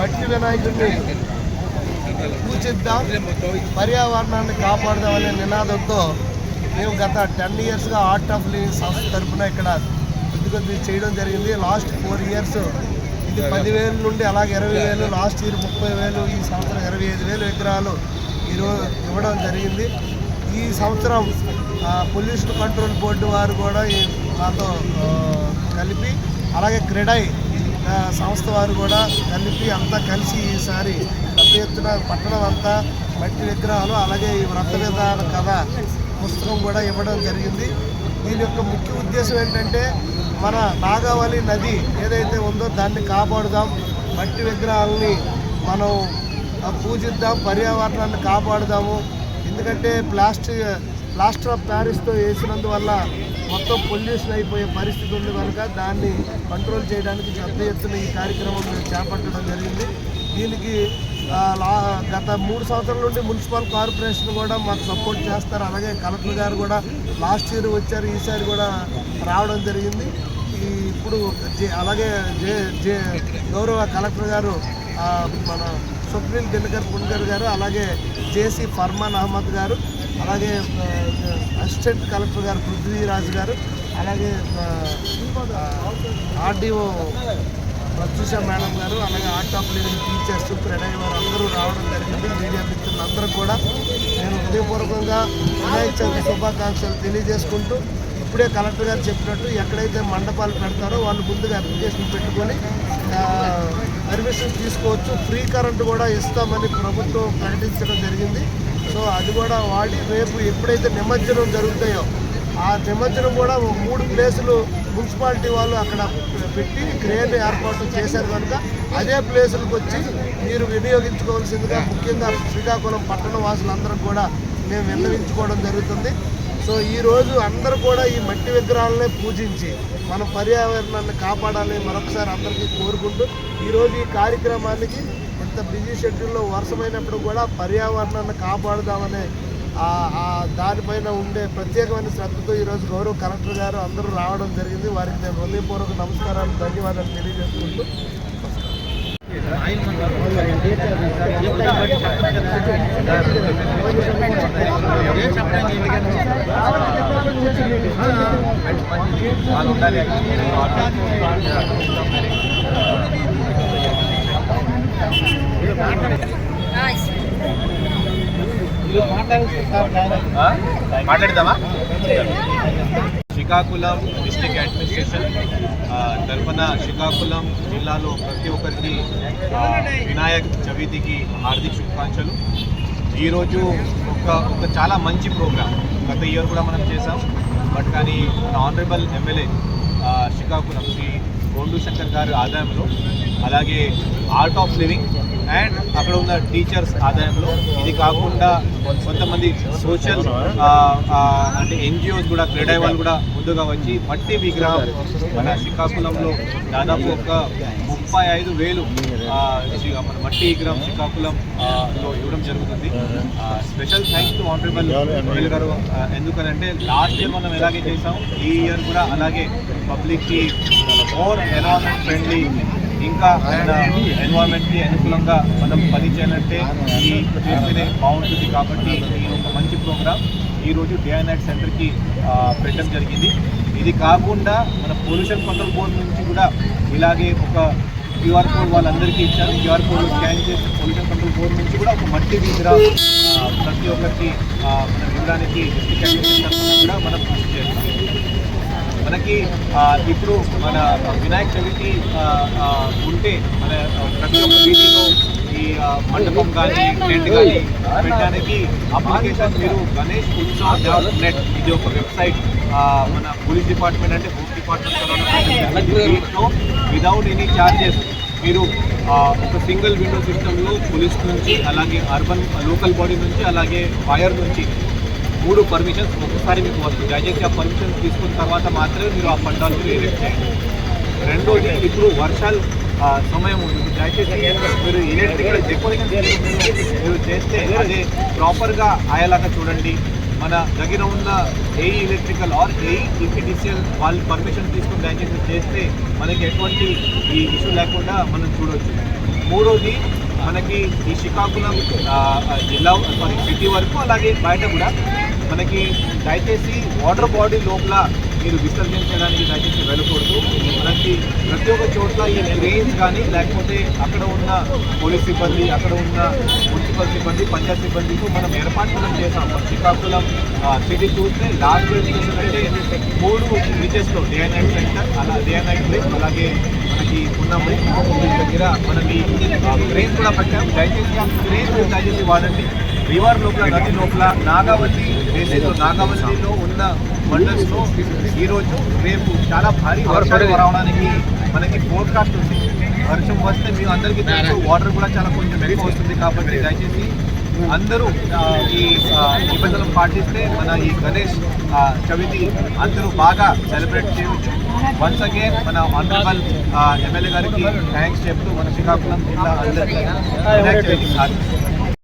మట్టి వినాయకుడిని పూజిద్దాం, పర్యావరణాన్ని కాపాడుదామనే నినాదంతో మేము గత 10 ఇయర్స్గా ఆర్ట్ ఆఫ్ లివింగ్ సంస్థ తరఫున ఇక్కడ కొద్ది చేయడం జరిగింది. లాస్ట్ 4 ఇయర్స్ ఇది 10,000 నుండి అలాగే 20,000, లాస్ట్ ఇయర్ 30,000, ఈ సంవత్సరం 25,000 విగ్రహాలు ఈరోజు ఇవ్వడం జరిగింది. ఈ సంవత్సరం పొల్యూషన్ కంట్రోల్ బోర్డు వారు కూడా మాతో కలిపి, అలాగే క్రెడై సంస్థ వారు కూడా కలిపి అంతా కలిసి ఈసారి పెద్ద ఎత్తున పట్టణం అంతా మట్టి విగ్రహాలు, అలాగే ఈ వ్రత విధాన కథ పుస్తకం కూడా ఇవ్వడం జరిగింది. దీని యొక్క ముఖ్య ఉద్దేశం ఏంటంటే మన నాగావళి నది ఏదైతే ఉందో దాన్ని కాపాడుదాం, మట్టి విగ్రహాలని మనం పూజిద్దాం, పర్యావరణాన్ని కాపాడుదాము. ఎందుకంటే ప్లాస్టర్ ఆఫ్ ప్యారిస్తో వేసినందువల్ల మొత్తం పొల్యూషన్ అయిపోయే పరిస్థితి ఉంది కనుక దాన్ని కంట్రోల్ చేయడానికి పెద్ద ఎత్తున ఈ కార్యక్రమం చేపట్టడం జరిగింది. దీనికి గత 3 సంవత్సరాల నుండి మున్సిపల్ కార్పొరేషన్ కూడా మాకు సపోర్ట్ చేస్తారు. అలాగే కలెక్టర్ గారు కూడా లాస్ట్ ఇయర్ వచ్చారు, ఈసారి కూడా రావడం జరిగింది. ఇప్పుడు అలాగే గౌరవ కలెక్టర్ గారు మన సుప్రీం దినకర్ పుణ్కర్ గారు, అలాగే జేసీ ఫర్మాన్ అహ్మద్ గారు, అలాగే అసిస్టెంట్ కలెక్టర్ గారు పృథ్వీరాజ్ గారు, అలాగే ఆర్డీఓ ప్రత్యూష మేడం గారు, అలాగే art of living teachers, CREDAI వారు అందరూ రావడం జరిగింది. మీడియా మిత్రులందరూ కూడా నేను హృదయపూర్వకంగా వినాయక చవితి శుభాకాంక్షలు తెలియజేసుకుంటూ, ఇప్పుడే కలెక్టర్ గారు చెప్పినట్టు ఎక్కడైతే మండపాలు పెడతారో వాళ్ళు ముందుగా అప్లికేషన్ పెట్టుకొని పర్మిషన్ తీసుకోవచ్చు. ఫ్రీ కరెంటు కూడా ఇస్తామని ప్రభుత్వం ప్రకటించడం జరిగింది. సో అది కూడా వాడి రేపు ఎప్పుడైతే నిమజ్జనం జరుగుతాయో ఆ నిమజ్జనం కూడా 3 ప్లేసులు మున్సిపాలిటీ వాళ్ళు అక్కడ పెట్టి క్రేన్ ఏర్పాటు చేశారు కనుక అదే ప్లేసులకు వచ్చి మీరు వినియోగించుకోవాల్సిందిగా ముఖ్యంగా శ్రీకాకుళం పట్టణ వాసులందరూ కూడా మేము విన్నవించుకోవడం జరుగుతుంది. సో ఈరోజు అందరూ కూడా ఈ మట్టి విగ్రహాలనే పూజించి మన పర్యావరణాన్ని కాపాడాలని మరొకసారి అందరికీ కోరుకుంటూ, ఈరోజు ఈ కార్యక్రమానికి ఇంత బిజీ షెడ్యూల్లో వర్షమైనప్పుడు కూడా పర్యావరణాన్ని కాపాడుదామనే దానిపైన ఉండే ప్రత్యేకమైన శ్రద్ధతో ఈరోజు గౌరవ కలెక్టర్ గారు అందరూ రావడం జరిగింది. వారికి నేను హృదయపూర్వక నమస్కారాలు, ధన్యవాదాలు తెలియజేసుకుంటూ మాట్లాడదామా? శ్రీకాకుళం డిస్ట్రిక్ట్ అడ్మినిస్ట్రేషన్ తరఫున శ్రీకాకుళం జిల్లాలో ప్రతి ఒక్కరికి వినాయక చవితికి హార్దిక శుభాకాంక్షలు. ఈరోజు ఒక చాలా మంచి ప్రోగ్రామ్ గత ఇయర్ కూడా మనం చేసాం. బట్ కానీ మన ఆనరబుల్ ఎమ్మెల్యే శ్రీకాకుళం శ్రీ గోండు శంకర్ గారి ఆదాయంలో, అలాగే ఆర్ట్ ఆఫ్ లివింగ్ అండ్ అక్కడ ఉన్న టీచర్స్ ఆదాయంలో, ఇది కాకుండా కొంతమంది సోషల్ అంటే NGOs కూడా, క్రెడై వాళ్ళు కూడా ముందుగా వచ్చి మట్టి విగ్రహం మన శ్రీకాకుళంలో దాదాపు ఒక 35,000 మన మట్టి విగ్రహం శ్రీకాకుళంలో ఇవ్వడం జరుగుతుంది. Special thanks to honourable MLA గారు. ఎందుకనంటే లాస్ట్ ఇయర్ మనం ఎలాగే చేసాం, ఈ ఇయర్ కూడా అలాగే పబ్లిక్కి మోర్ ఎన్విరాన్మెంట్ ఫ్రెండ్లీ, ఇంకా ఎన్విరాన్మెంట్కి అనుకూలంగా మనం పని చేయాలంటే ఈ చేస్తేనే బాగుంటుంది. కాబట్టి ఈ ఒక మంచి ప్రోగ్రామ్ ఈరోజు డే అండ్ నైట్ సెంటర్కి పెట్టడం జరిగింది. ఇది కాకుండా మన పొల్యూషన్ కంట్రోల్ బోర్డు నుంచి కూడా ఇలాగే ఒక QR కోడ్ వాళ్ళందరికీ ఇచ్చారు. QR కోడ్ స్కాన్ చేసి పొల్యూషన్ కంట్రోల్ బోర్డు నుంచి కూడా ఒక మట్టి విగ్రహం ప్రతి ఒక్కరికి మన విగ్రహానికి కూడా మనం కృషి చేస్తాం. మనకి ఇప్పుడు మన వినాయక చవితి ఉంటే మన ప్రతి ఒక్క వీధిలో ఈ మండపం కానీ టెంట్ కానీ పెట్టడానికి అప్లికేషన్ మీరు గణేష్ ఉత్సవ్.net ఇది ఒక వెబ్సైట్ మన పోలీస్ డిపార్ట్మెంట్ అంటే హోమ్ డిపార్ట్మెంట్ దీంట్లో వితౌట్ ఎనీ ఛార్జెస్ మీరు ఒక సింగిల్ విండో సిస్టంలో పోలీస్ నుంచి, అలాగే అర్బన్ లోకల్ బాడీ నుంచి, అలాగే ఫైర్ నుంచి 3 పర్మిషన్స్ ఒకసారి మీకు వస్తుంది. దయచేసి ఆ పర్మిషన్స్ తీసుకున్న తర్వాత మాత్రమే మీరు ఆ పండాలు ఎరెక్ట్ చేయండి. రెండోది, ఇప్పుడు వర్షాలు సమయం ఉంది, దయచేసి మీరు ఎలక్ట్రికల్ డెకరేషన్ మీరు చేస్తే అదే ప్రాపర్గా అయ్యేలాగా చూడండి. మన దగ్గర ఉన్న AE electrical or AE EPDCL వాళ్ళు పర్మిషన్ తీసుకుని దయచేసి చేస్తే మనకి ఎటువంటి ఈ ఇష్యూ లేకుండా మనం చూడవచ్చు. మూడోది మనకి ఈ శ్రీకాకుళం జిల్లా సిటీ వరకు అలాగే బయట కూడా మనకి దయచేసి వాటర్ బాడీ లోపల మీరు విసర్జించడానికి దయచేసి వెళ్ళకూడదు. మనకి ప్రతి ఒక్క చోట్ల ఈ ట్రైన్స్ కానీ లేకపోతే అక్కడ ఉన్న పోలీస్ సిబ్బంది, అక్కడ ఉన్న మున్సిపల్ సిబ్బంది, పంచాయత్ సిబ్బందితో మనం ఏర్పాటు చేసాం. శ్రీకాకుళం సిటీ చూస్తే లాస్ట్ స్టేషన్ అంటే 3 బీచెస్లో డే అండ్ నైట్ సెంటర్, అలా డే అండ్ నైట్ ప్లేస్, అలాగే మనకి ఉన్న దగ్గర మనం ఈ ట్రైన్స్ కూడా పెట్టాం. దయచేసి ట్రైన్స్ దయచేసి వాడండి. రివర్ లోపల, నది లోపల, నాగావళి బేసిన్లో, నాగావళిలో ఉన్న మండల్స్లో ఈరోజు రేపు చాలా భారీ వర్షాలు రావడానికి మనకి ఫోర్కాస్ట్ ఉంది. వర్షం వస్తే మీ అందరికీ తెలుసు వాటర్ కూడా చాలా కొంచెం ఎక్కువ వస్తుంది. కాబట్టి దయచేసి అందరూ ఈ నిబంధనలు పాటిస్తే మన ఈ గణేష్ చవితి అందరూ బాగా సెలబ్రేట్ చేయవచ్చు. వన్స్ అగైన్ మన ఆనరబుల్ ఎమ్మెల్యే గారికి థ్యాంక్స్ చెప్తూ మన శ్రీకాకుళం జిల్లా అందరికీ వినాయక చవితి